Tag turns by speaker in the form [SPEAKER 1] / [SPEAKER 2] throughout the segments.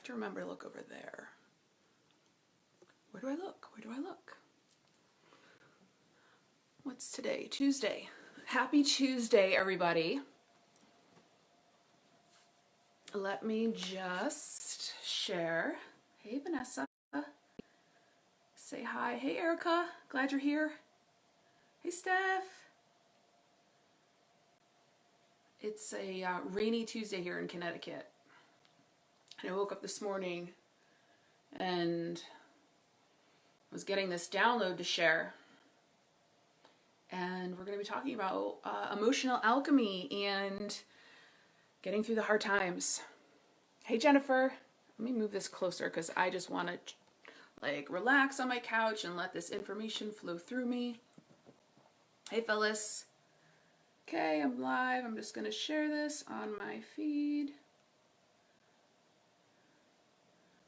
[SPEAKER 1] have to remember to look over there. Where do I look? Where do I look? What's today? Tuesday. Happy Tuesday, everybody. Let me just share. Hey, Vanessa. Say hi. Hey, Erica. Glad you're here. Hey, Steph. It's a rainy Tuesday here in Connecticut. And I woke up this morning and was getting this download to share. And we're going to be talking about emotional alchemy and getting through the hard times. Hey, Jennifer. Let me move this closer because I just want to like relax on my couch and let this information flow through me. Hey, Phyllis. Okay, I'm live. I'm just going to share this on my feed.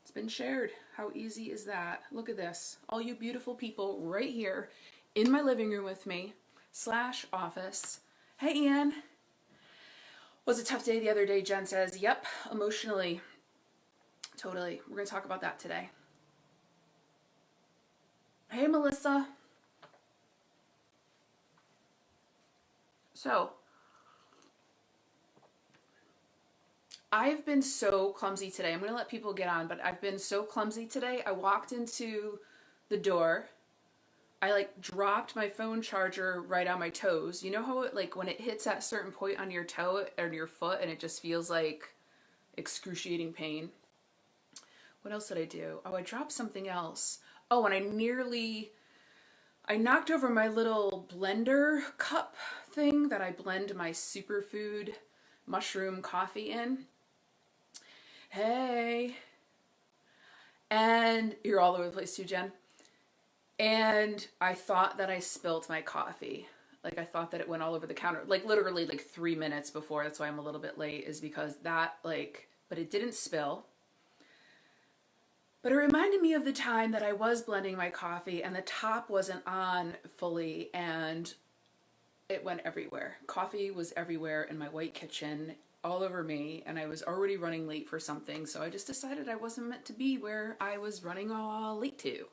[SPEAKER 1] It's been shared. How easy is that? Look at this. All you beautiful people right here in my living room with me / office. Hey, Ian. Was a tough day the other day, Jen says. Yep, emotionally. Totally. We're going to talk about that today. Hey, Melissa. So, I've been so clumsy today. I'm going to let people get on, but I've been so clumsy today. I walked into the door. I like dropped my phone charger right on my toes. You know how it, like when it hits that certain point on your toe or your foot and it just feels like excruciating pain? What else did I do? Oh, I dropped something else. Oh, and I knocked over my little blender cup thing that I blend my superfood mushroom coffee in. Hey. And you're all over the place too, Jen. And I thought that I spilt my coffee. Like I thought that it went all over the counter. Like literally like 3 minutes before. That's why I'm a little bit late, is because that but it didn't spill. But it reminded me of the time that I was blending my coffee and the top wasn't on fully and it went everywhere. Coffee was everywhere in my white kitchen, all over me, and I was already running late for something. So I just decided I wasn't meant to be where I was running all late to.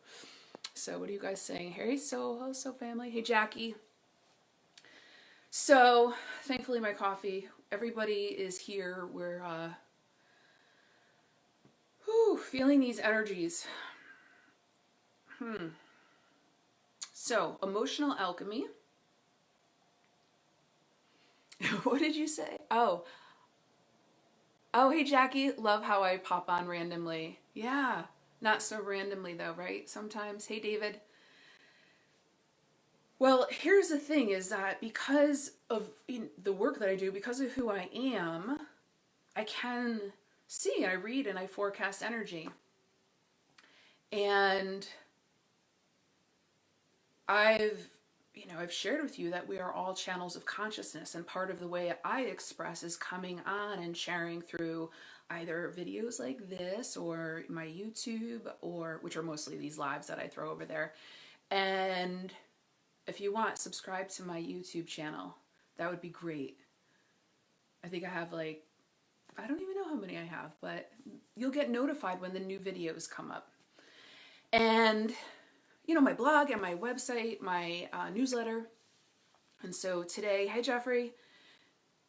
[SPEAKER 1] So what are you guys saying? Hey, so family. Hey, Jackie. So thankfully my coffee, everybody is here. We're feeling these energies. So emotional alchemy. What did you say? Oh, hey, Jackie. Love how I pop on randomly. Yeah. Not so randomly though, right? Sometimes. Hey, David. Well, here's the thing is that because of the work that I do, because of who I am, I can see, I read and I forecast energy. And I've shared with you that we are all channels of consciousness, and part of the way I express is coming on and sharing through either videos like this or my YouTube, or which are mostly these lives that I throw over there. And if you want, subscribe to my YouTube channel. That would be great. I think I have I don't even know how many I have, but you'll get notified when the new videos come up. And my blog and my website, my newsletter. And so today, hey, Jeffrey.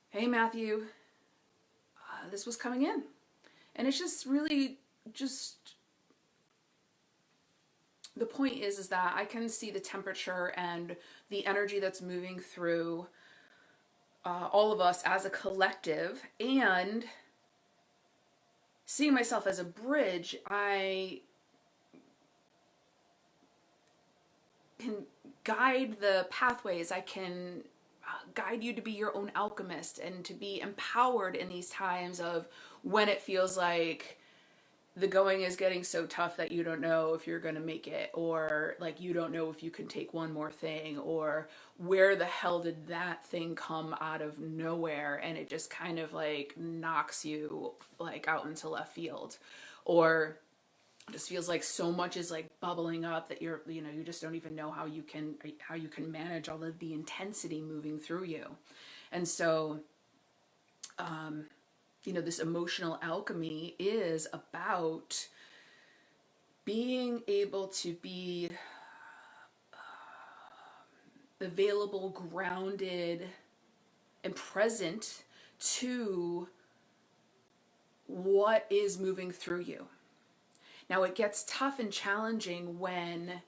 [SPEAKER 1] Hey, Matthew. This was coming in. And it's just really the point is that I can see the temperature and the energy that's moving through all of us as a collective, and seeing myself as a bridge, I can guide the pathways. I can guide you to be your own alchemist and to be empowered in these times of when it feels like the going is getting so tough that you don't know if you're going to make it, or like you don't know if you can take one more thing, or where the hell did that thing come out of nowhere and it just kind of like knocks you like out into left field, or just feels like so much is like bubbling up that you just don't even know how you can manage all of the intensity moving through you. And so this emotional alchemy is about being able to be available, grounded, and present to what is moving through you. Now, it gets tough and challenging when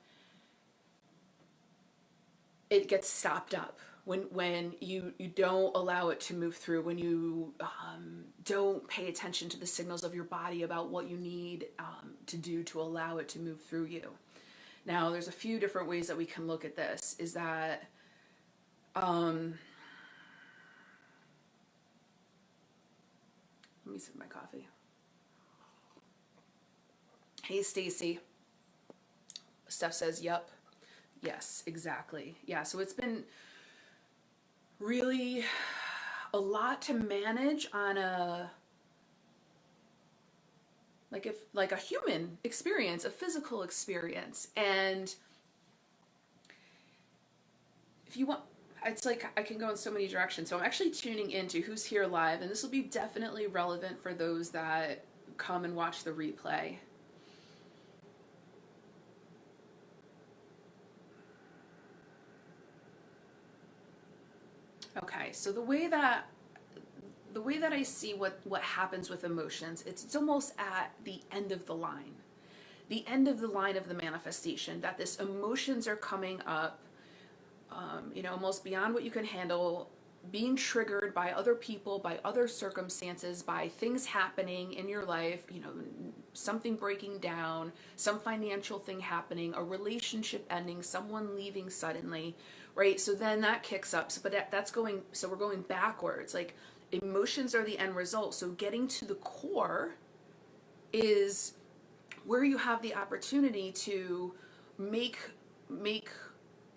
[SPEAKER 1] it gets stopped up, when you don't allow it to move through, when you don't pay attention to the signals of your body about what you need to do to allow it to move through you. Now, there's a few different ways that we can look at this. Is that let me sip my coffee. Hey, Stacy. Steph says, "Yep, yes, exactly." Yeah, so it's been really a lot to manage on a like a human experience, a physical experience. And if you want, it's like I can go in so many directions. So I'm actually tuning into who's here live, and this will be definitely relevant for those that come and watch the replay. Okay, so the way that I see what happens with emotions, it's almost at the end of the line. The end of the line of the manifestation, that this emotions are coming up, almost beyond what you can handle, being triggered by other people, by other circumstances, by things happening in your life, something breaking down, some financial thing happening, a relationship ending, someone leaving suddenly, right? So then that kicks up. So we're going backwards. Like, emotions are the end result. So getting to the core is where you have the opportunity to make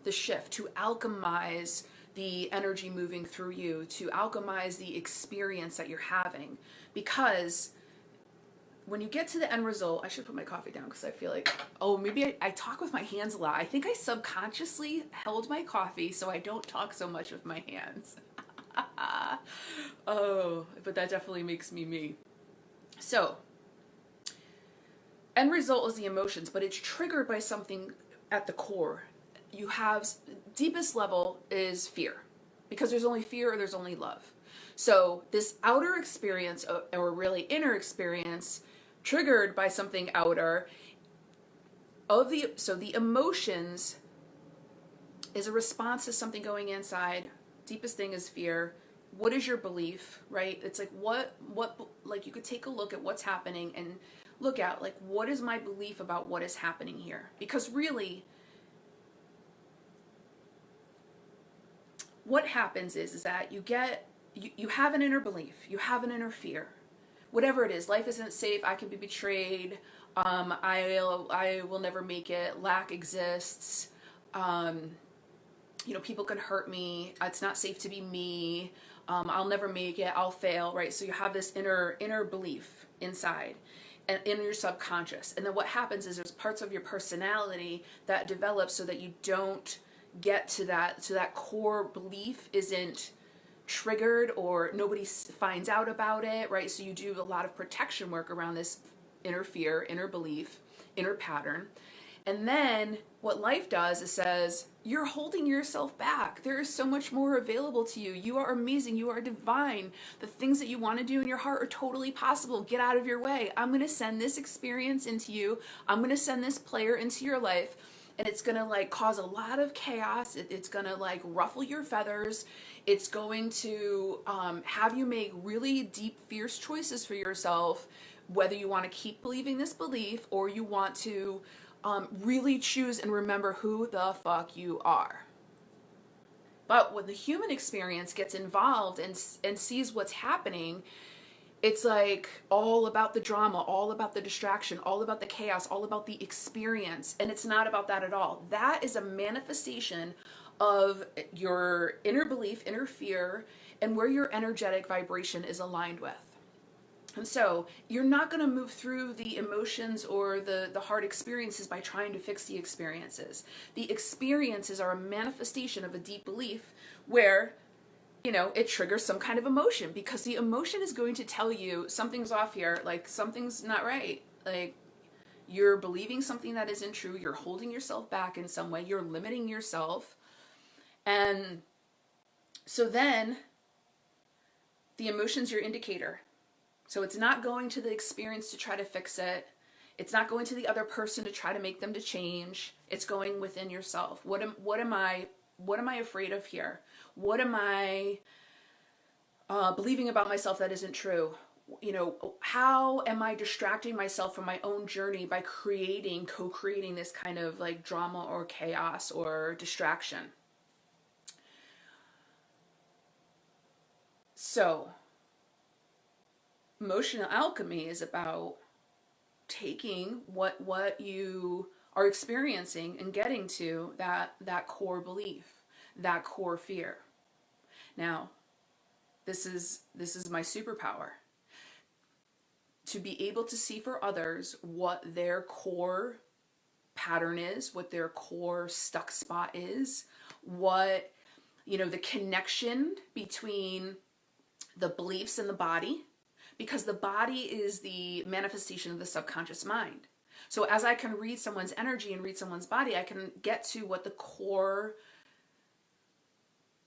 [SPEAKER 1] the shift, to alchemize the energy moving through you, to alchemize the experience that you're having. Because when you get to the end result, I should put my coffee down because I feel like, maybe I talk with my hands a lot. I think I subconsciously held my coffee so I don't talk so much with my hands. But that definitely makes me. So, end result is the emotions, but it's triggered by something at the core. You have, deepest level is fear, because there's only fear or there's only love. So this outer experience, or really inner experience, triggered by something outer, so the emotions is a response to something going inside. Deepest thing is fear. What is your belief, right? It's like what like you could take a look at what's happening and look at, like, what is my belief about what is happening here? Because really, what happens is that you have an inner belief, you have an inner fear, whatever it is. Life isn't safe. I can be betrayed. I will never make it. Lack exists. People can hurt me. It's not safe to be me. I'll never make it. I'll fail. Right. So you have this inner belief inside, and in your subconscious. And then what happens is there's parts of your personality that develop so that you don't get to that, so that core belief isn't triggered or nobody finds out about it, right? So you do a lot of protection work around this inner fear, inner belief, inner pattern. And then what life does is says, you're holding yourself back. There is so much more available to you. You are amazing. You are divine. The things that you want to do in your heart are totally possible. Get out of your way. I'm going to send this experience into you. I'm going to send this player into your life. And it's going to cause a lot of chaos. It's going to ruffle your feathers. It's going to have you make really deep, fierce choices for yourself, whether you want to keep believing this belief or you want to really choose and remember who the fuck you are. But when the human experience gets involved and sees what's happening, it's all about the drama, all about the distraction, all about the chaos, all about the experience. And it's not about that at all. That is a manifestation of your inner belief, inner fear, and where your energetic vibration is aligned with. And so you're not going to move through the emotions or the hard experiences by trying to fix the experiences. The experiences are a manifestation of a deep belief where it triggers some kind of emotion, because the emotion is going to tell you something's off here, like something's not right. Like, you're believing something that isn't true, you're holding yourself back in some way, you're limiting yourself. And so then the emotion's your indicator. So it's not going to the experience to try to fix it. It's not going to the other person to try to make them to change. It's going within yourself. What am I afraid of here? What am I believing about myself that isn't true? How am I distracting myself from my own journey by co-creating this kind of like drama or chaos or distraction? So, emotional alchemy is about taking what you are experiencing and getting to that core belief, that core fear. Now, this is my superpower. To be able to see for others what their core pattern is, what their core stuck spot is, what, the connection between the beliefs and the body, because the body is the manifestation of the subconscious mind. So as I can read someone's energy and read someone's body, I can get to what the core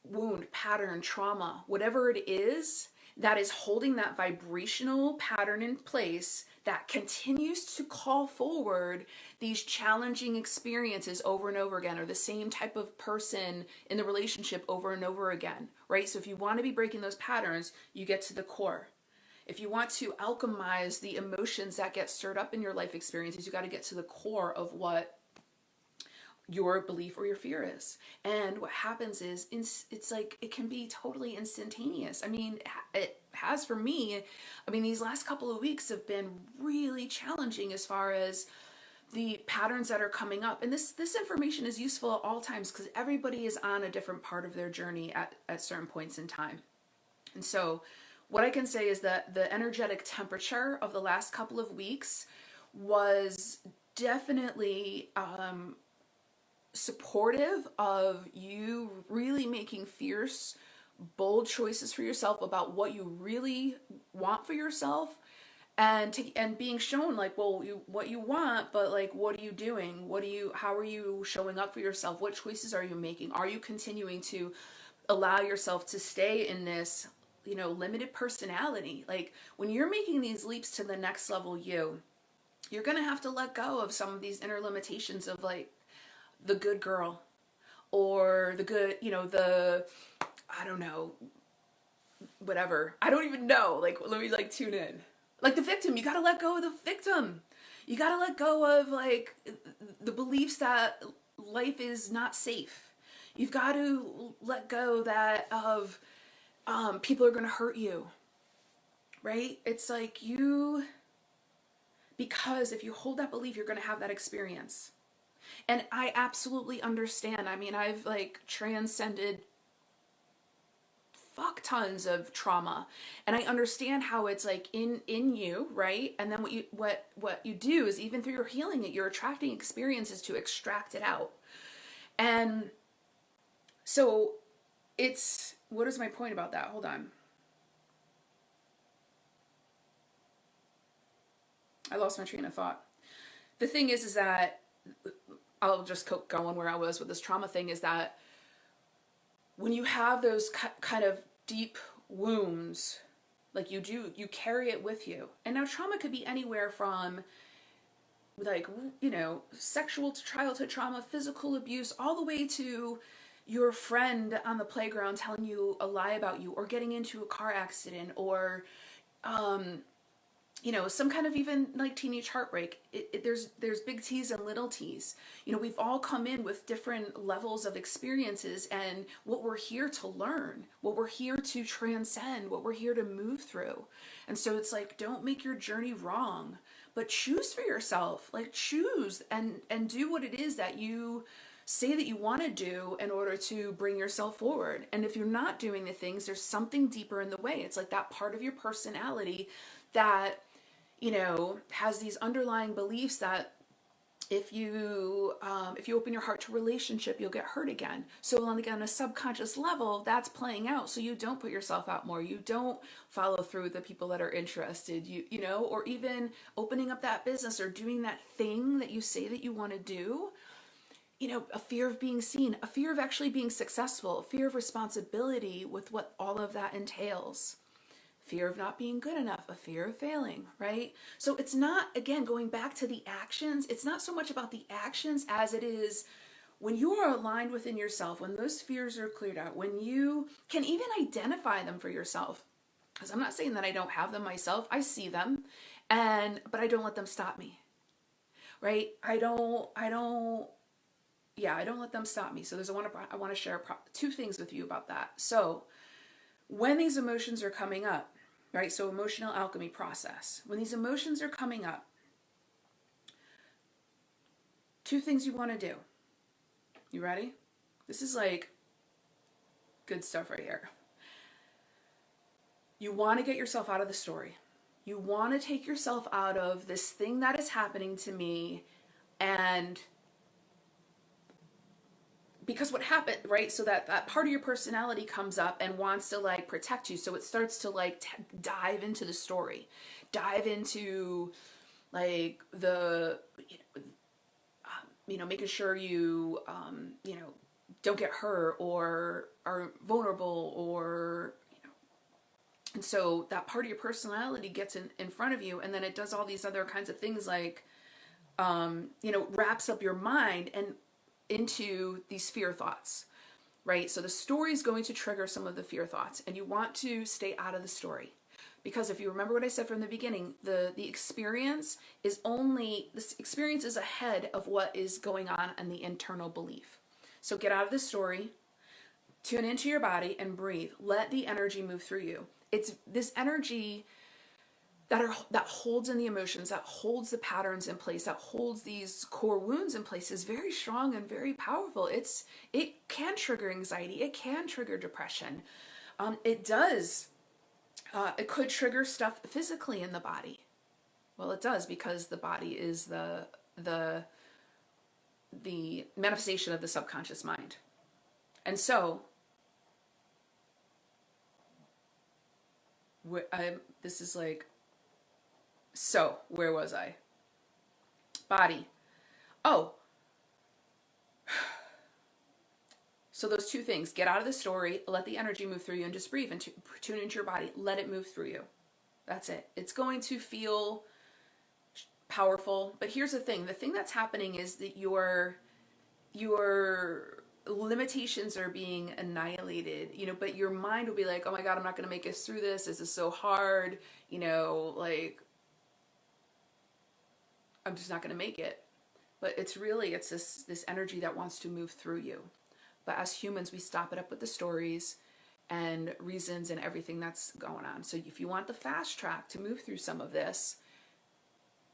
[SPEAKER 1] wound, pattern, trauma, whatever it is that is holding that vibrational pattern in place that continues to call forward these challenging experiences over and over again, or the same type of person in the relationship over and over again, right? So if you want to be breaking those patterns, you get to the core. If you want to alchemize the emotions that get stirred up in your life experiences, you got to get to the core of what your belief or your fear is. And what happens is it's like it can be totally instantaneous. I mean, it has for me. I mean, these last couple of weeks have been really challenging as far as the patterns that are coming up. And this information is useful at all times, because everybody is on a different part of their journey at certain points in time. And so what I can say is that the energetic temperature of the last couple of weeks was definitely supportive of you really making fierce, bold choices for yourself about what you really want for yourself, and being shown like, well, what you want, but like, what are you doing? How are you showing up for yourself? What choices are you making? Are you continuing to allow yourself to stay in this, limited personality? Like, when you're making these leaps to the next level, you're going to have to let go of some of these inner limitations of like the good girl, or the good, I don't know, whatever. I don't even know. Like, let me like tune in. Like the victim, you got to let go of the victim. You got to let go of like the beliefs that life is not safe. You've got to let go of people are going to hurt you, right? It's like because if you hold that belief, you're going to have that experience. And I absolutely understand. I mean, I've like transcended fuck tons of trauma, and I understand how it's like in you, right? And then what you do is, even through your healing it, you're attracting experiences to extract it out. And so what is my point about that? Hold on. I lost my train of thought. The thing is that I'll just go on where I was with this trauma thing, is that when you have those kind of deep wounds, like you carry it with you. And now trauma could be anywhere from like, sexual to childhood trauma, physical abuse, all the way to your friend on the playground telling you a lie about you, or getting into a car accident, or some kind of even like teenage heartbreak. There's big T's and little T's. We've all come in with different levels of experiences, and what we're here to learn, what we're here to transcend, what we're here to move through. And so it's like, don't make your journey wrong, but choose for yourself. Like, choose and do what it is that you say that you want to do in order to bring yourself forward. And if you're not doing the things, there's something deeper in the way. It's like that part of your personality that has these underlying beliefs that If you open your heart to relationship, you'll get hurt again. So on a subconscious level, that's playing out. So you don't put yourself out more. You don't follow through with the people that are interested. You know, or even opening up that business or doing that thing that you say that you want to do. You know, a fear of being seen, a fear of actually being successful, a fear of responsibility with what all of that entails. Fear of not being good enough, a fear of failing, right? So it's not, again, going back to the actions, it's not so much about the actions as it is when you are aligned within yourself, when those fears are cleared out, when you can even identify them for yourself. Because I'm not saying that I don't have them myself, I see them, but I don't let them stop me, right? I don't let them stop me. So I want to share two things with you about that. So when these emotions are coming up, right? So emotional alchemy process. When these emotions are coming up, two things you want to do. You ready? This is like good stuff right here. You want to get yourself out of the story. You want to take yourself out of this thing that is happening to me, and because what happened, right? So that part of your personality comes up and wants to like protect you. So it starts to like dive into the story, dive into like the, making sure you, don't get hurt or are vulnerable or, and so that part of your personality gets in front of you, and then it does all these other kinds of things like, wraps up your mind and into these fear thoughts, right? So the story is going to trigger some of the fear thoughts, and you want to stay out of the story. Because if you remember what I said from the beginning, the experience is ahead of what is going on in the internal belief. So get out of the story, tune into your body, and breathe. Let the energy move through you. It's this energy that holds in the emotions, that holds the patterns in place, that holds these core wounds in place, is very strong and very powerful. It can trigger anxiety. It can trigger depression. It does. It could trigger stuff physically in the body. Well, it does, because the body is the manifestation of the subconscious mind. And so, this is like, so where was I? Body. Oh. So those two things, get out of the story, let the energy move through you, and just breathe and tune into your body. Let it move through you. That's it. It's going to feel powerful. But here's the thing that's happening is that your limitations are being annihilated, but your mind will be like, oh my God, I'm not going to make it through this. This is so hard. I'm just not going to make it. But it's this energy that wants to move through you. But as humans, we stop it up with the stories and reasons and everything that's going on. So if you want the fast track to move through some of this,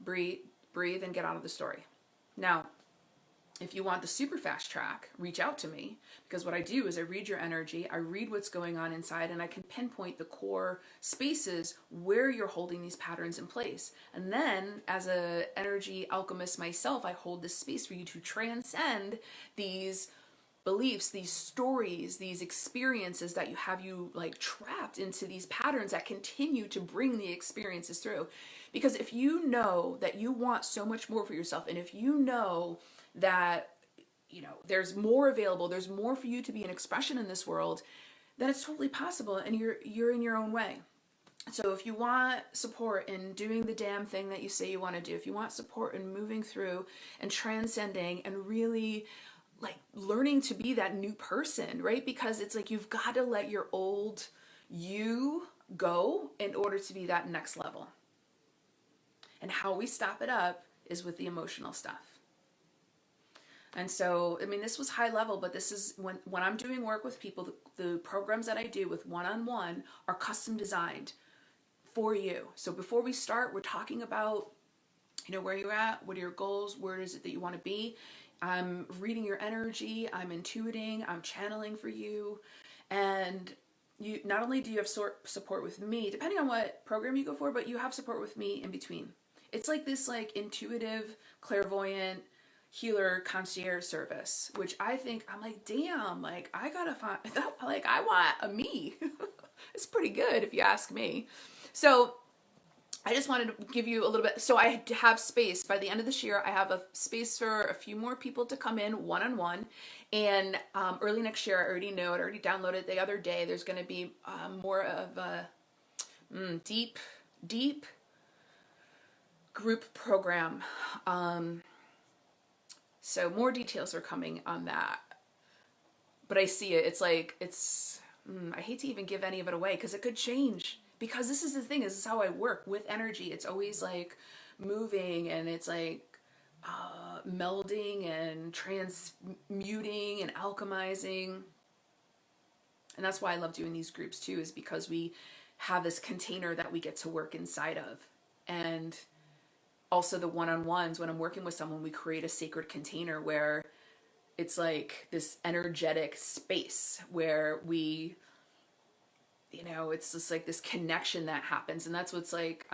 [SPEAKER 1] breathe and get out of the story. Now, if you want the super fast track, reach out to me, because what I do is I read your energy, I read what's going on inside, and I can pinpoint the core spaces where you're holding these patterns in place. And then, as an energy alchemist myself, I hold this space for you to transcend these beliefs, these stories, these experiences that have you like trapped into these patterns that continue to bring the experiences through. Because if you know that you want so much more for yourself, and if you know that there's more available, there's more for you to be an expression in this world, then it's totally possible, and you're in your own way. So if you want support in doing the damn thing that you say you want to do, if you want support in moving through and transcending and really like learning to be that new person, right? Because it's like you've got to let your old you go in order to be that next level. And how we stop it up is with the emotional stuff. And so, this was high level, but this is when I'm doing work with people, the programs that I do with one-on-one are custom designed for you. So before we start, we're talking about, where you're at, what are your goals, where is it that you want to be. I'm reading your energy, I'm intuiting, I'm channeling for you. And you not only do you have support with me, depending on what program you go for, but you have support with me in between. It's like this intuitive, clairvoyant, healer concierge service, which I think, I'm like, damn, like I gotta find that, like I want a me. It's pretty good if you ask me. So I just wanted to give you a little bit. So I have space by the end of this year. I have a space for a few more people to come in one-on-one. And early next year, I already know it. I already downloaded the other day. There's going to be more of a deep group program. So more details are coming on that. But I see it. It's like, I hate to even give any of it away because it could change. Because this is the thing, this is how I work with energy. It's always like moving, and it's like melding and transmuting and alchemizing. And that's why I love doing these groups too, is because we have this container that we get to work inside of. And also the one-on-ones, when I'm working with someone, we create a sacred container where it's like this energetic space where we, it's just like this connection that happens. And that's what's like,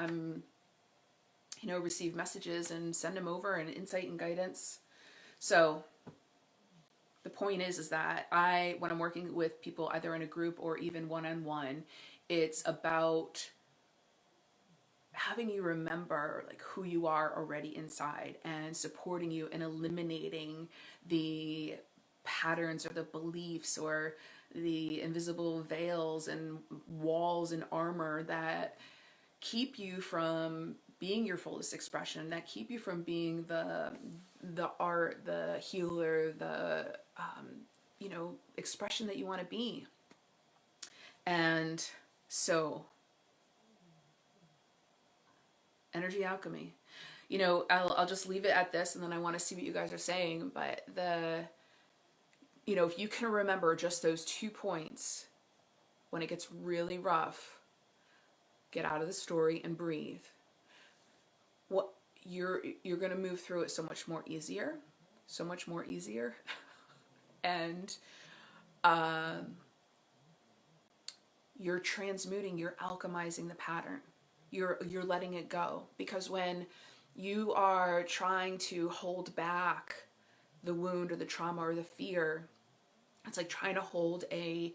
[SPEAKER 1] receive messages and send them over, and insight and guidance. So the point is that when I'm working with people, either in a group or even one-on-one, it's about having you remember like who you are already inside, and supporting you in eliminating the patterns or the beliefs or the invisible veils and walls and armor that keep you from being your fullest expression, that keep you from being the art, the healer, the expression that you want to be. And so energy alchemy, I'll just leave it at this, and then I want to see what you guys are saying. But if you can remember just those 2 points, when it gets really rough, get out of the story and breathe. What you're going to move through it so much more easier, and you're transmuting, you're alchemizing the pattern. You're letting it go, because when you are trying to hold back the wound or the trauma or the fear, it's like trying to hold a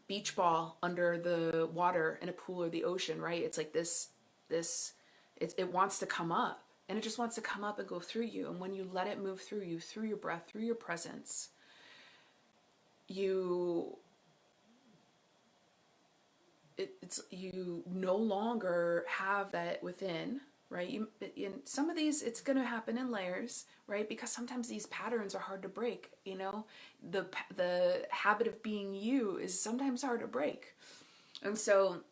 [SPEAKER 1] beach ball under the water in a pool or the ocean, right? It's like it wants to come up, and it just wants to come up and go through you. And when you let it move through you, through your breath, through your presence, you no longer have that within, right? In some of these, it's going to happen in layers, right? Because sometimes these patterns are hard to break. The habit of being you is sometimes hard to break. And so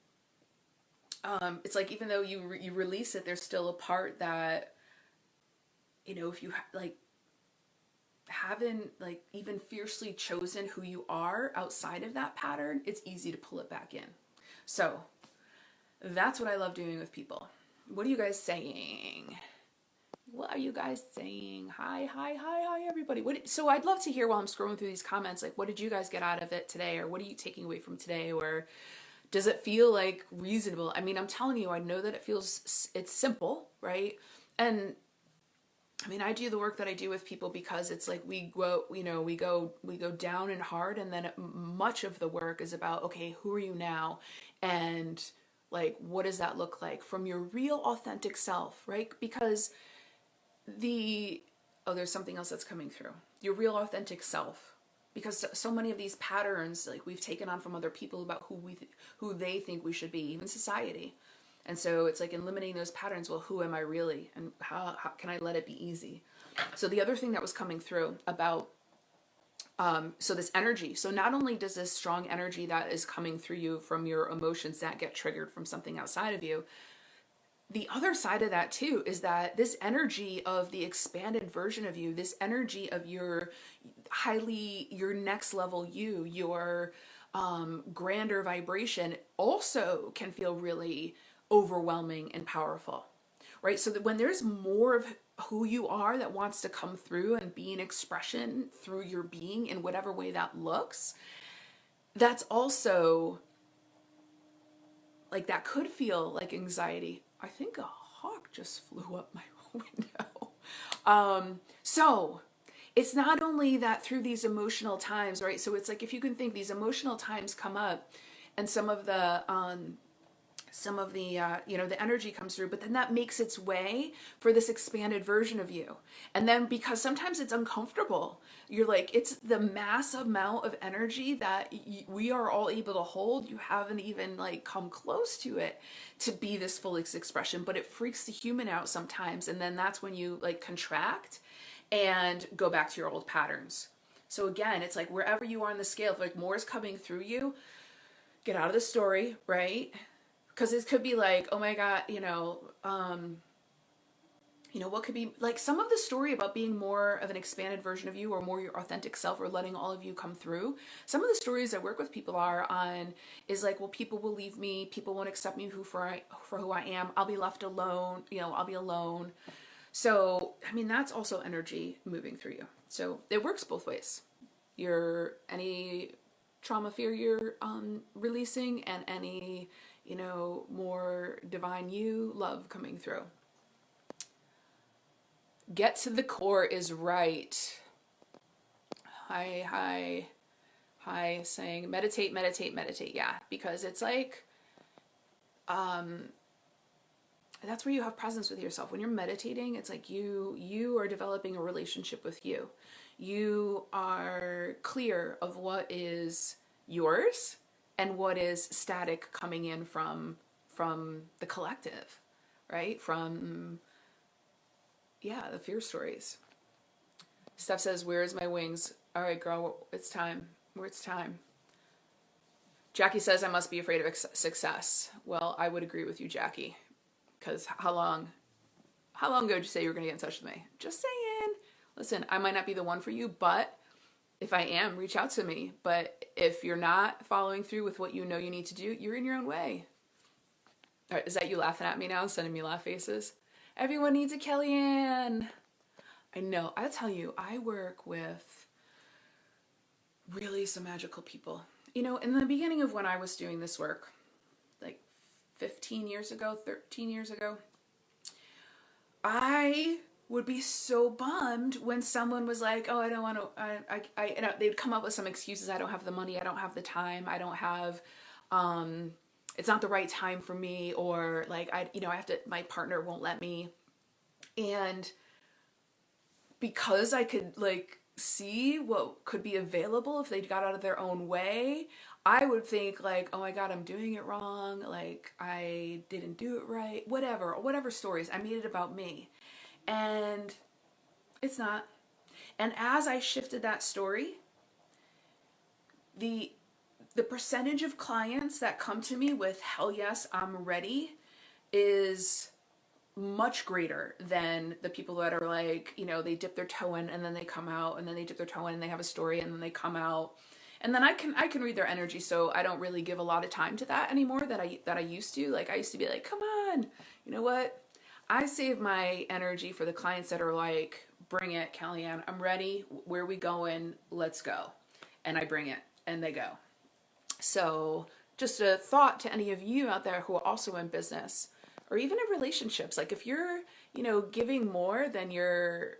[SPEAKER 1] it's like, even though you release it, there's still a part that, if you haven't even fiercely chosen who you are outside of that pattern, it's easy to pull it back in. So that's what I love doing with people. What are you guys saying? What are you guys saying? Hi, everybody. So I'd love to hear, while I'm scrolling through these comments, like, what did you guys get out of it today? Or what are you taking away from today? Or does it feel like reasonable? I mean, I'm telling you, I know that it's simple, right? And I mean, I do the work that I do with people because it's like we go down and hard, and then much of the work is about, okay, who are you now? And like, what does that look like from your real authentic self, right? Because there's something else that's coming through. Your real authentic self. Because so many of these patterns, like, we've taken on from other people about who they think we should be, even society. And so it's like eliminating those patterns. Well, who am I really? And how can I let it be easy? So the other thing that was coming through about, so this energy. So not only does this strong energy that is coming through you from your emotions that get triggered from something outside of you, the other side of that too is that this energy of the expanded version of you, this energy of your next level you, your grander vibration, also can feel really overwhelming and powerful, right? So that when there's more of who you are that wants to come through and be an expression through your being in whatever way that looks, that's also like, that could feel like anxiety. I think a hawk just flew up my window. So it's not only that through these emotional times, right? So it's like, if you can think, these emotional times come up, and some of the the energy comes through, but then that makes its way for this expanded version of you. And then, because sometimes it's uncomfortable, you're like, it's the mass amount of energy that we are all able to hold. You haven't even like come close to it to be this full expression, but it freaks the human out sometimes. And then that's when you like contract and go back to your old patterns. So again, it's like, wherever you are on the scale, if like more is coming through you, get out of the story, right? Because it could be like, oh my God, what could be like some of the story about being more of an expanded version of you, or more your authentic self, or letting all of you come through. Some of the stories I work with people is like, well, people will leave me. People won't accept me for who I am. I'll be left alone. I'll be alone. So, I mean, that's also energy moving through you. So it works both ways. Any trauma, fear you're releasing, and any more divine you, love coming through. Get to the core is right. Hi, saying meditate. Yeah, because it's like, that's where you have presence with yourself. When you're meditating, it's like you are developing a relationship with you. You are clear of what is yours and what is static coming in from the collective, right? From, the fear stories. Steph says, where's my wings? All right, girl, it's time. It's time. Jackie says, I must be afraid of success. Well, I would agree with you, Jackie. Because how long ago did you say you were going to get in touch with me? Just saying. Listen, I might not be the one for you, but if I am, reach out to me. But if you're not following through with what you know you need to do, you're in your own way. All right, is that you laughing at me now, sending me laugh faces? Everyone needs a Kellyanne. I know. I'll tell you, I work with really some magical people. In the beginning of when I was doing this work, like 15 years ago, 13 years ago, I would be so bummed when someone was like, oh, I don't want to, they'd come up with some excuses. I don't have the money. I don't have the time. I don't have, it's not the right time for me. Or like, I have to, my partner won't let me. And because I could like see what could be available if they got out of their own way, I would think like, oh my God, I'm doing it wrong. Like I didn't do it right. Whatever stories. I made it about me. And it's not. And as I shifted that story, the percentage of clients that come to me with hell yes, I'm ready, is much greater than the people that are like, they dip their toe in and then they come out, and then they dip their toe in and they have a story and then they come out. And then I can read their energy, so I don't really give a lot of time to that anymore that I used to. Like I used to be like, come on, you know what? I save my energy for the clients that are like, bring it, Kellyanne, I'm ready. Where are we going? Let's go. And I bring it and they go. So just a thought to any of you out there who are also in business or even in relationships. Like if you're, giving more than you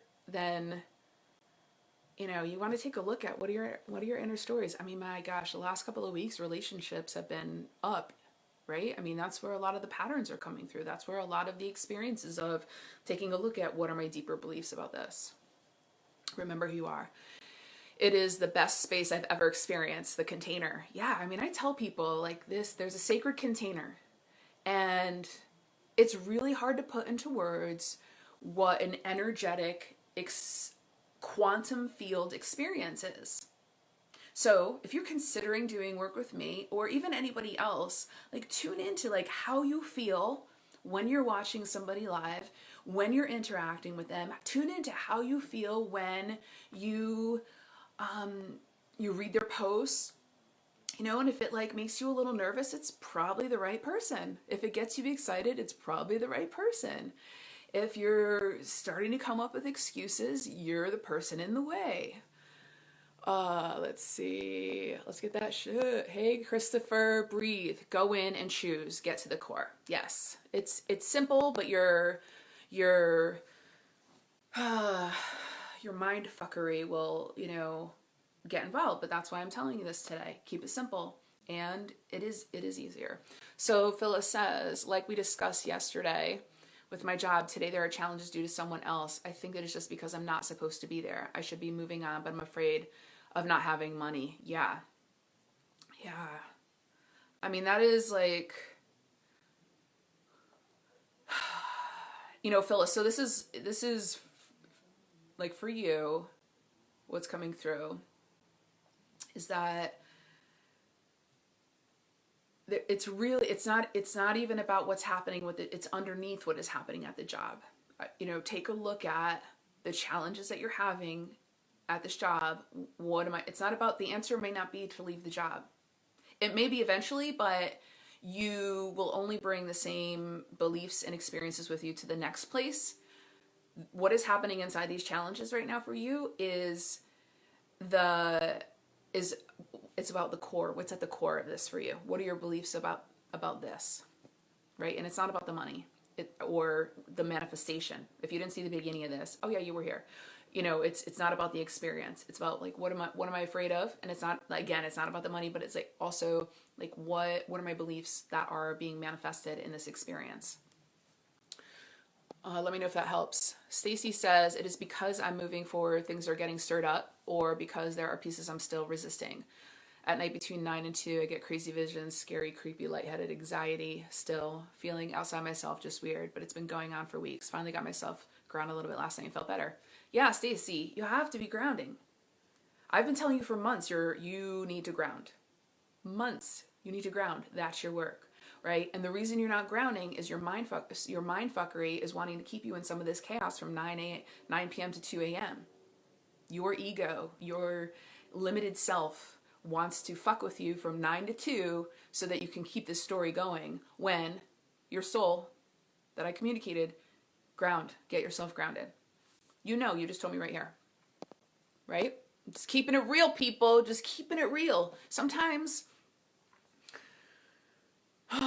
[SPEAKER 1] want to take a look at what are your inner stories. I mean, my gosh, the last couple of weeks, relationships have been up. Right? I mean, that's where a lot of the patterns are coming through. That's where a lot of the experiences of taking a look at what are my deeper beliefs about this. Remember who you are. It is the best space I've ever experienced, the container. Yeah, I mean, I tell people like this, there's a sacred container. And it's really hard to put into words what an energetic quantum field experience is. So if you're considering doing work with me or even anybody else, like tune into like how you feel when you're watching somebody live, when you're interacting with them. Tune into how you feel when you read their posts, and if it like makes you a little nervous, it's probably the right person. If it gets you excited, it's probably the right person. If you're starting to come up with excuses, you're the person in the way. Let's see. Let's get that shit. Hey, Christopher, breathe. Go in and choose. Get to the core. Yes. It's simple, but you're your mind fuckery will, get involved. But that's why I'm telling you this today. Keep it simple. And it is easier. So Phyllis says, like we discussed yesterday with my job, today there are challenges due to someone else. I think that it's just because I'm not supposed to be there. I should be moving on, but I'm afraid of not having money. Yeah. I mean, that is like, Phyllis, so this is like for you, what's coming through is that it's not even about what's happening with it. It's underneath what is happening at the job. Take a look at the challenges that you're having at this job. It's not about, the answer may not be to leave the job. It may be eventually, but you will only bring the same beliefs and experiences with you to the next place. What is happening inside these challenges right now for you is it's about the core. What's at the core of this for you? What are your beliefs about this? Right? And it's not about the money or the manifestation. If you didn't see the beginning of this, oh yeah, you were here. It's not about the experience. It's about like, what am I afraid of? And it's not, again, it's not about the money, but it's like also like, what are my beliefs that are being manifested in this experience? Let me know if that helps. Stacy says, it is because I'm moving forward, things are getting stirred up, or because there are pieces I'm still resisting. At night between 9 and 2, I get crazy visions, scary, creepy, lightheaded, anxiety, still feeling outside myself, just weird, but it's been going on for weeks. Finally got myself grounded a little bit last night and felt better. Yeah, Stacy, you have to be grounding. I've been telling you for months, you need to ground. Months, you need to ground. That's your work, right? And the reason you're not grounding is your mind fuckery is wanting to keep you in some of this chaos from 9 p.m. to 2 a.m. Your ego, your limited self wants to fuck with you from 9 to 2 so that you can keep this story going when your soul that I communicated, get yourself grounded. You just told me right here, right? Just keeping it real, people, just keeping it real. Sometimes we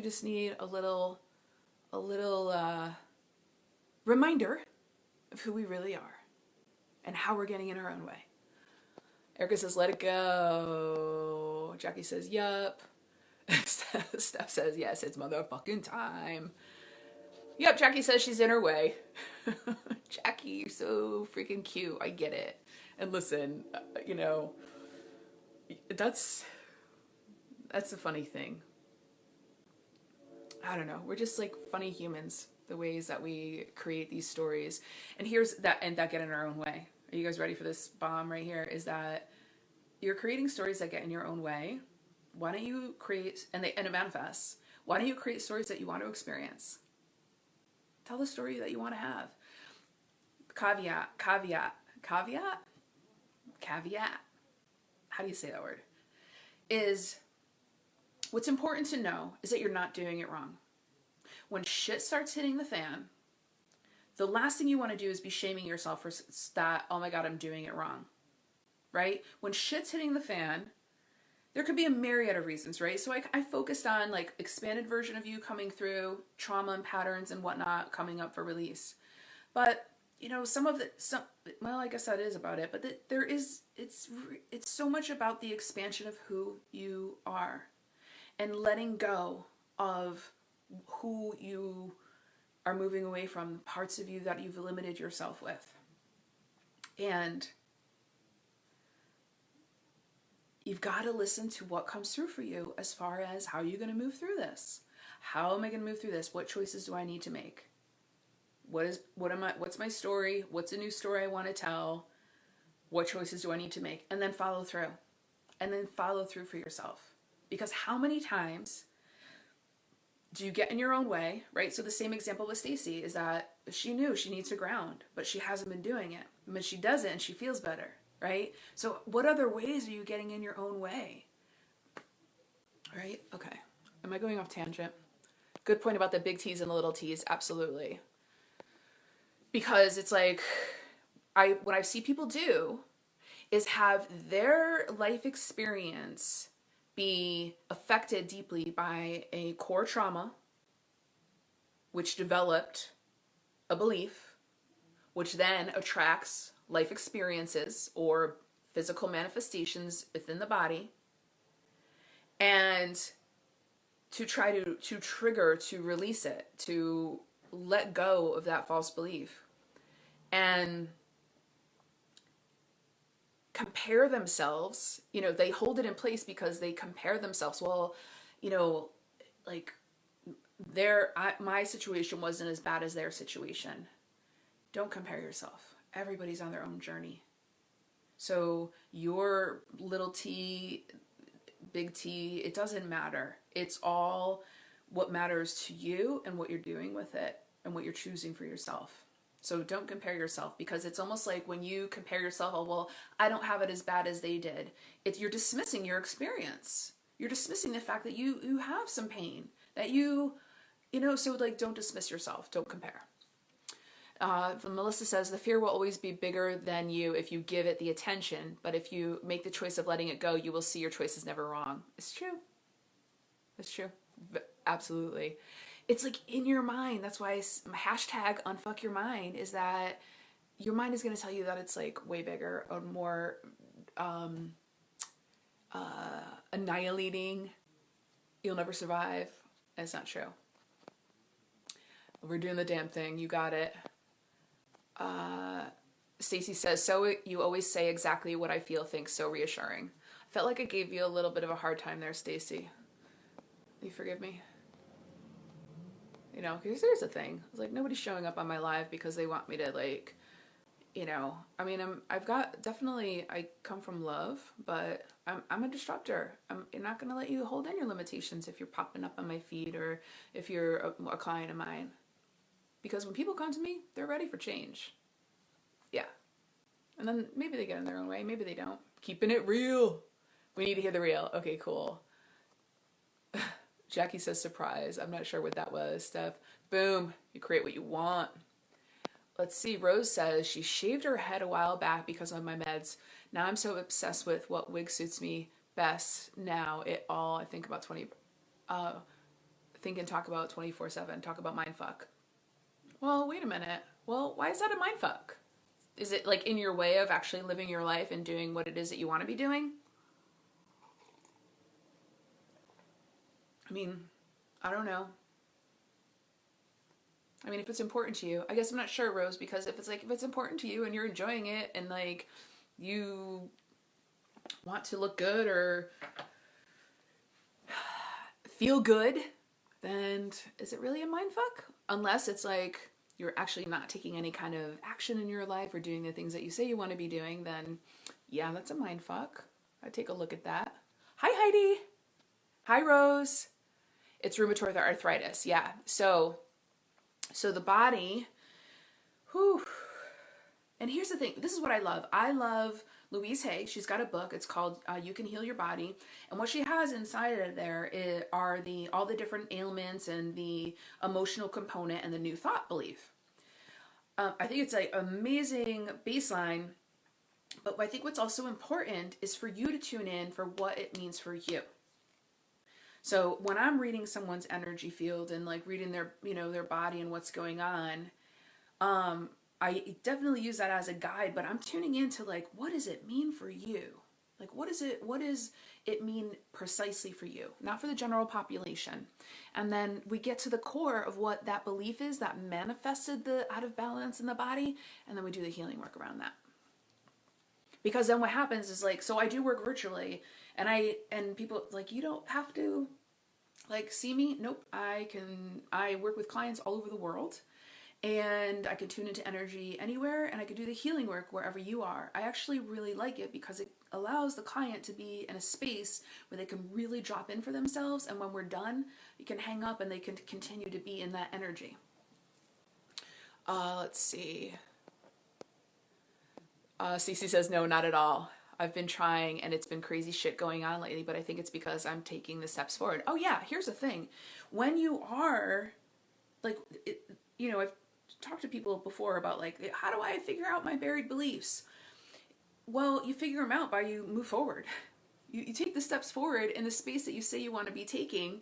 [SPEAKER 1] just need a little reminder of who we really are and how we're getting in our own way. Erica says, let it go. Jackie says, yup. Steph says, yes, it's motherfucking time. Yep, Jackie says she's in her way. Jackie, you're so freaking cute. I get it. And listen, that's the funny thing. I don't know. We're just like funny humans, the ways that we create these stories. And that get in our own way. Are you guys ready for this bomb right here? Is that you're creating stories that get in your own way. Why don't you create, and it manifests. Why don't you create stories that you want to experience? Tell the story that you want to have. Caveat. How do you say that word? What's important to know is that you're not doing it wrong. When shit starts hitting the fan, the last thing you want to do is be shaming yourself for that, oh my God, I'm doing it wrong, right? When shit's hitting the fan, there could be a myriad of reasons, right? So I focused on like expanded version of you coming through, trauma and patterns and whatnot coming up for release. But, I guess that is about it. But it's so much about the expansion of who you are and letting go of who you are moving away from, parts of you that you've limited yourself with. And you've got to listen to what comes through for you as far as how you're going to move through this. How am I going to move through this? What choices do I need to make? What's my story? What's a new story I want to tell? What choices do I need to make? And then follow through. And then follow through for yourself. Because how many times do you get in your own way, right? So the same example with Stacy is that she knew she needs to ground, but she hasn't been doing it. But she does it and she feels better, right? So what other ways are you getting in your own way? Right? Okay. Am I going off tangent? Good point about the big T's and the little T's. Absolutely. Because it's like, what I see people do is have their life experience be affected deeply by a core trauma, which developed a belief, which then attracts life experiences or physical manifestations within the body, and to try to trigger, to release it, to let go of that false belief, and compare themselves. They hold it in place because they compare themselves. Well, like my situation wasn't as bad as their situation. Don't compare yourself. Everybody's on their own journey. So your little t, big T, it doesn't matter. It's all what matters to you and what you're doing with it and what you're choosing for yourself. So don't compare yourself, because it's almost like when you compare yourself, oh, well, I don't have it as bad as they did. You're dismissing your experience. You're dismissing the fact that you have some pain, that so like, don't dismiss yourself. Don't compare. Melissa says, the fear will always be bigger than you if you give it the attention, but if you make the choice of letting it go, you will see your choice is never wrong. It's true. It's true. Absolutely. It's like in your mind. That's why my hashtag unfuck your mind is that your mind is going to tell you that it's like way bigger or more annihilating. You'll never survive. And it's not true. We're doing the damn thing. You got it. Stacy says, so you always say exactly what I feel, think so reassuring. I felt like I gave you a little bit of a hard time there, Stacy. You forgive me? Because here's the thing. It's like, nobody's showing up on my live because they want me to, like, I mean, I come from love, but I'm a disruptor. I'm not going to let you hold in your limitations if you're popping up on my feed or if you're a client of mine. Because when people come to me, they're ready for change. Yeah. And then maybe they get in their own way. Maybe they don't. Keeping it real. We need to hear the real. Okay, cool. Jackie says surprise. I'm not sure what that was, Steph. Boom. You create what you want. Let's see. Rose says she shaved her head a while back because of my meds. Now I'm so obsessed with what wig suits me best. Now I think about think and talk about 24/7. Talk about mindfuck. Well, wait a minute. Well, why is that a mindfuck? Is it like in your way of actually living your life and doing what it is that you want to be doing? I mean, I don't know. I mean, if it's important to you, I guess I'm not sure, Rose, because if it's important to you and you're enjoying it and like you want to look good or feel good, then is it really a mindfuck? Unless it's like you're actually not taking any kind of action in your life or doing the things that you say you want to be doing, then yeah, that's a mindfuck. I'd take a look at that. Hi, Heidi. Hi, Rose. It's rheumatoid arthritis. Yeah. So the body, whew. And here's the thing. This is what I love. I love Louise Hay. She's got a book. It's called You Can Heal Your Body. And what she has inside of there are all the different ailments and the emotional component and the new thought belief. I think it's an amazing baseline. But I think what's also important is for you to tune in for what it means for you. So when I'm reading someone's energy field and like reading their, their body and what's going on, I definitely use that as a guide, but I'm tuning into like, what does it mean for you? Like, what does it mean precisely for you? Not for the general population. And then we get to the core of what that belief is that manifested the out of balance in the body. And then we do the healing work around that. Because then what happens is like, so I do work virtually and people like, you don't have to like see me. Nope. I work with clients all over the world and I can tune into energy anywhere and I can do the healing work wherever you are. I actually really like it because it allows the client to be in a space where they can really drop in for themselves. And when we're done, you can hang up and they can continue to be in that energy. Let's see. Cece says, no, not at all. I've been trying and it's been crazy shit going on lately, but I think it's because I'm taking the steps forward. Oh yeah, here's the thing. When you are like, I've talked to people before about like, how do I figure out my buried beliefs? Well, you figure them out by you move forward. You take the steps forward in the space that you say you want to be taking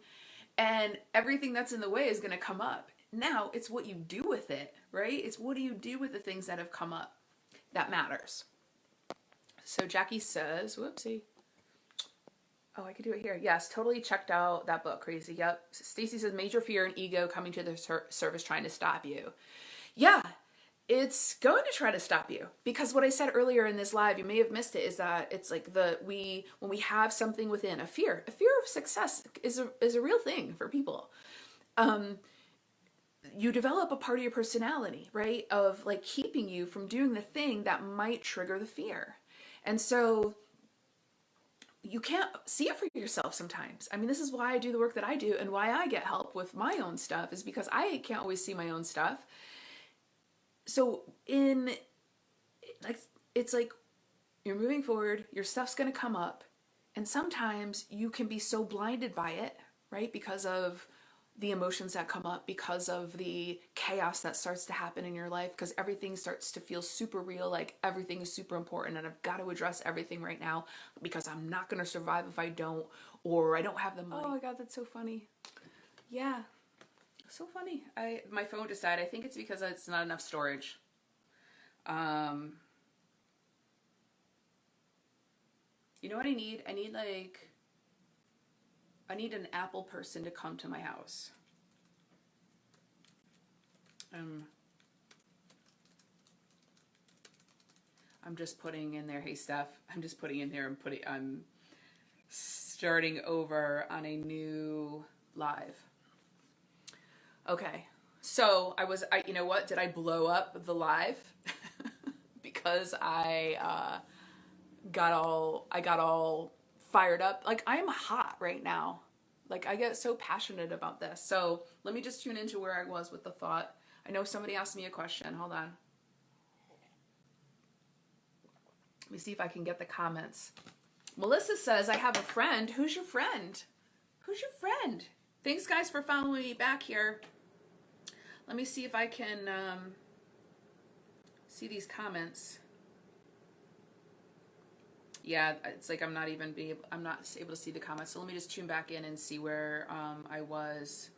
[SPEAKER 1] and everything that's in the way is going to come up. Now it's what you do with it, right? It's what do you do with the things that have come up that matters. So Jackie says, whoopsie. Oh, I could do it here. Yes, totally checked out that book, Crazy. Yep. Stacy says, major fear and ego coming to the service trying to stop you. Yeah, it's going to try to stop you, because what I said earlier in this live, you may have missed it, is that it's like when we have something within, a fear of success is a real thing for people. You develop a part of your personality, right, of like keeping you from doing the thing that might trigger the fear. And so you can't see it for yourself sometimes. I mean, this is why I do the work that I do, and why I get help with my own stuff, is because I can't always see my own stuff. So it's like you're moving forward, your stuff's going to come up, and sometimes you can be so blinded by it, right? Because of the emotions that come up, because of the chaos that starts to happen in your life, because everything starts to feel super real, like everything is super important and I've got to address everything right now because I'm not going to survive if I don't, or I don't have the money. Oh my God, that's so funny. Yeah. So funny. My phone just died. I think it's because it's not enough storage. You know what I need? I need an Apple person to come to my house. I'm just putting in there, hey Steph, I'm just putting in there, I'm starting over on a new live. Okay. So you know what? Did I blow up the live? Because I got all fired up. Like, I'm hot right now. Like, I get so passionate about this. So let me just tune into where I was with the thought. I know somebody asked me a question. Hold on. Let me see if I can get the comments. Melissa says, I have a friend. Who's your friend? Who's your friend? Thanks, guys, for following me back here. Let me see if I can see these comments. Yeah, it's like I'm not able to see the comments. So let me just tune back in and see where I was.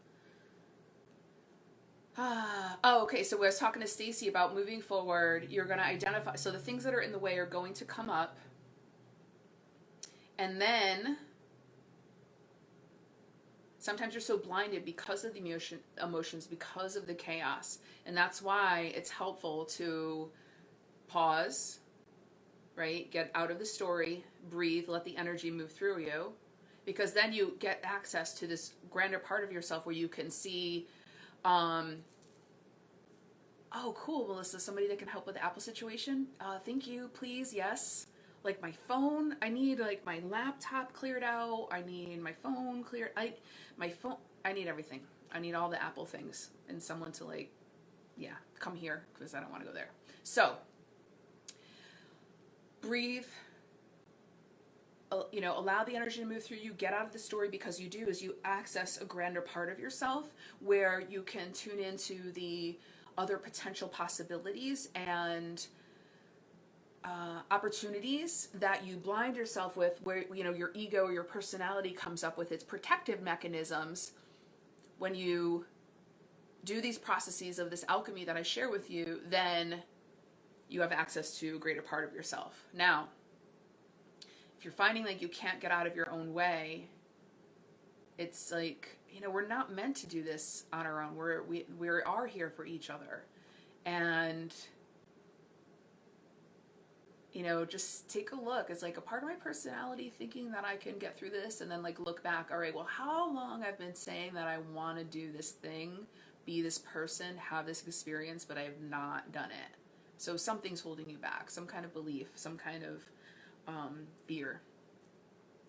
[SPEAKER 1] Oh, okay. So I was talking to Stacy about moving forward. You're going to identify. So the things that are in the way are going to come up. And then sometimes you're so blinded because of the emotions, because of the chaos. And that's why it's helpful to pause, right? Get out of the story, breathe, let the energy move through you. Because then you get access to this grander part of yourself where you can see, oh, cool, Melissa, somebody that can help with the Apple situation. Thank you, please, yes. Like my phone, I need like my laptop cleared out. I need my phone cleared. I need everything. I need all the Apple things, and someone to like, yeah, come here because I don't want to go there. So breathe, allow the energy to move through you, get out of the story, because you access a grander part of yourself where you can tune into the other potential possibilities and opportunities that you blind yourself with, where your ego or your personality comes up with its protective mechanisms. When you do these processes of this alchemy that I share with you, then you have access to a greater part of yourself. Now, if you're finding like you can't get out of your own way, it's like, we're not meant to do this on our own. We are here for each other. And just take a look. It's like a part of my personality thinking that I can get through this, and then like look back, all right, well, how long I've been saying that I want to do this thing, be this person, have this experience, but I have not done it. So something's holding you back, some kind of belief, some kind of fear.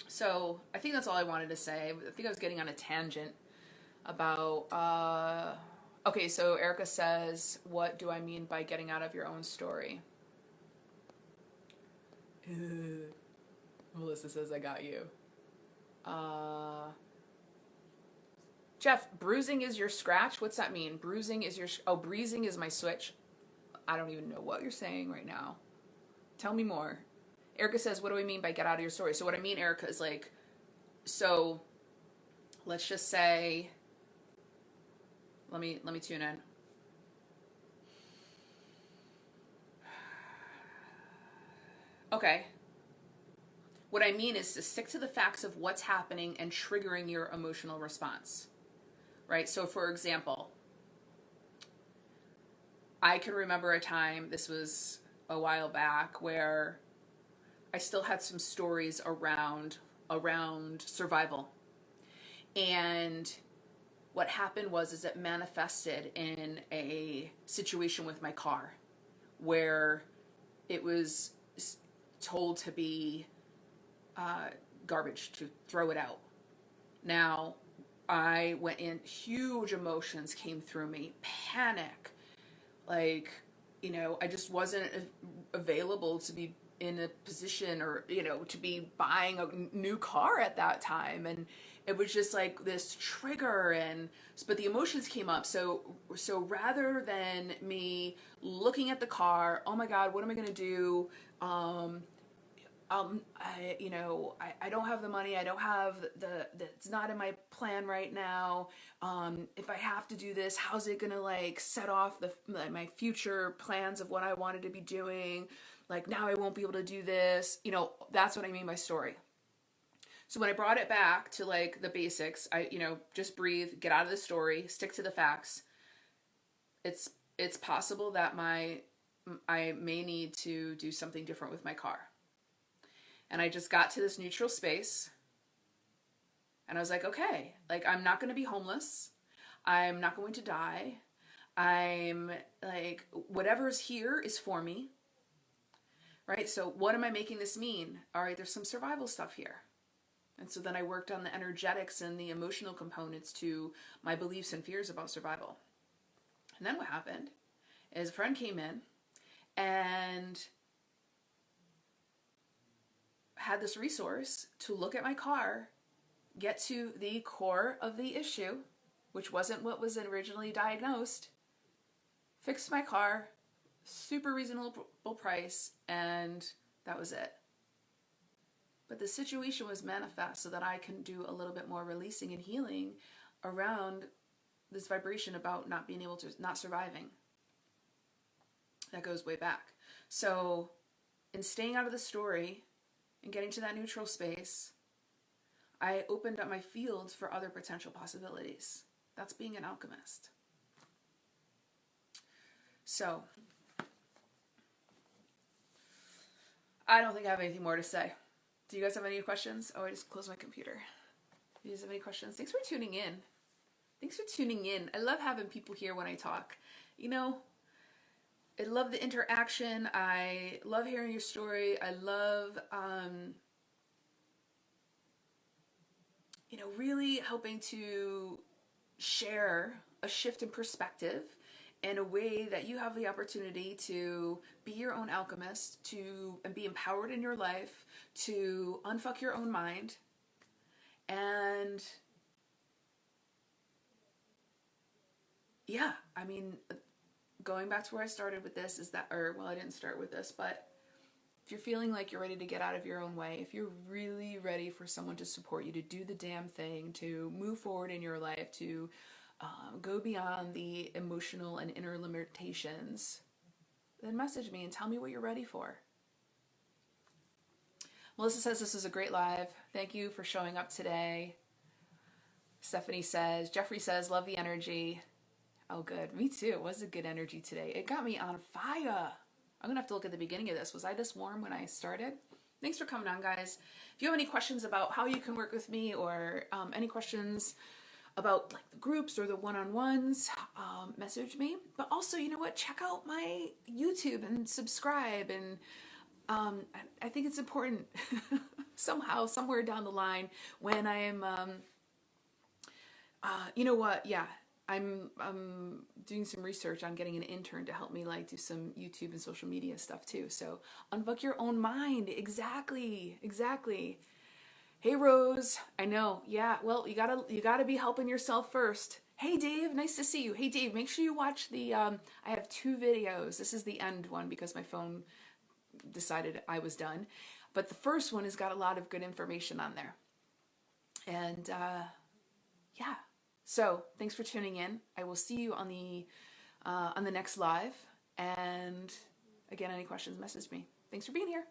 [SPEAKER 1] So I think that's all I wanted to say. I think I was getting on a tangent about, okay, so Erica says, what do I mean by getting out of your own story? Melissa says, I got you. Jeff, bruising is your scratch? What's that mean? Bruising is breezing is my switch. I don't even know what you're saying right now. Tell me more. Erica says, what do I mean by get out of your story? So what I mean, Erica, is like, so let's just say Let me tune in. Okay. What I mean is to stick to the facts of what's happening and triggering your emotional response. Right? So for example, I can remember a time, this was a while back, where I still had some stories around survival. And what happened was is it manifested in a situation with my car where it was told to be garbage, to throw it out. Now, I went in, huge emotions came through me, panic, like, I just wasn't available to be in a position, or to be buying a new car at that time. And it was just like this trigger, but the emotions came up. So rather than me looking at the car, oh my god, what am I going to do, I don't have the money. I don't have it's not in my plan right now. If I have to do this, how's it gonna like set off my future plans of what I wanted to be doing? Like now I won't be able to do this. That's what I mean by story. So when I brought it back to like the basics, I just breathe, get out of the story, stick to the facts. It's possible that I may need to do something different with my car. And I just got to this neutral space. And I was like, okay, like I'm not going to be homeless. I'm not going to die. I'm like, whatever's here is for me. Right? So what am I making this mean? All right, there's some survival stuff here. And so then I worked on the energetics and the emotional components to my beliefs and fears about survival. And then what happened is a friend came in and had this resource to look at my car, get to the core of the issue, which wasn't what was originally diagnosed, fixed my car, super reasonable price, and that was it. But the situation was manifest so that I can do a little bit more releasing and healing around this vibration about not surviving. That goes way back. So in staying out of the story and getting to that neutral space, I opened up my fields for other potential possibilities. That's being an alchemist. So, I don't think I have anything more to say. Do you guys have any questions? Oh, I just closed my computer. Do you guys have any questions? Thanks for tuning in. I love having people here when I talk. I love the interaction. I love hearing your story. I love, really helping to share a shift in perspective in a way that you have the opportunity to be your own alchemist, and be empowered in your life, to unfuck your own mind, and yeah, I mean, going back to where I started with this is that, I didn't start with this, but if you're feeling like you're ready to get out of your own way, if you're really ready for someone to support you, to do the damn thing, to move forward in your life, to go beyond the emotional and inner limitations, then message me and tell me what you're ready for. Melissa says this is a great live. Thank you for showing up today. Stephanie says, Jeffrey says, love the energy. Oh, good. Me too. It was a good energy today. It got me on fire. I'm going to have to look at the beginning of this. Was I this warm when I started? Thanks for coming on, guys. If you have any questions about how you can work with me, or any questions about like the groups or the one-on-ones, message me. But also, you know what? Check out my YouTube and subscribe. And I think it's important somehow, somewhere down the line, when I am, you know what? Yeah. I'm doing some research on getting an intern to help me like do some YouTube and social media stuff too. So unfuck your own mind. Exactly. Hey Rose, I know. Yeah, well, you gotta be helping yourself first. Hey Dave, nice to see you. Hey Dave, make sure you watch the I have 2 videos. This is the end one because my phone decided I was done. But the first one has got a lot of good information on there. And yeah. So thanks for tuning in. I will see you on the next live. And again, any questions, message me. Thanks for being here.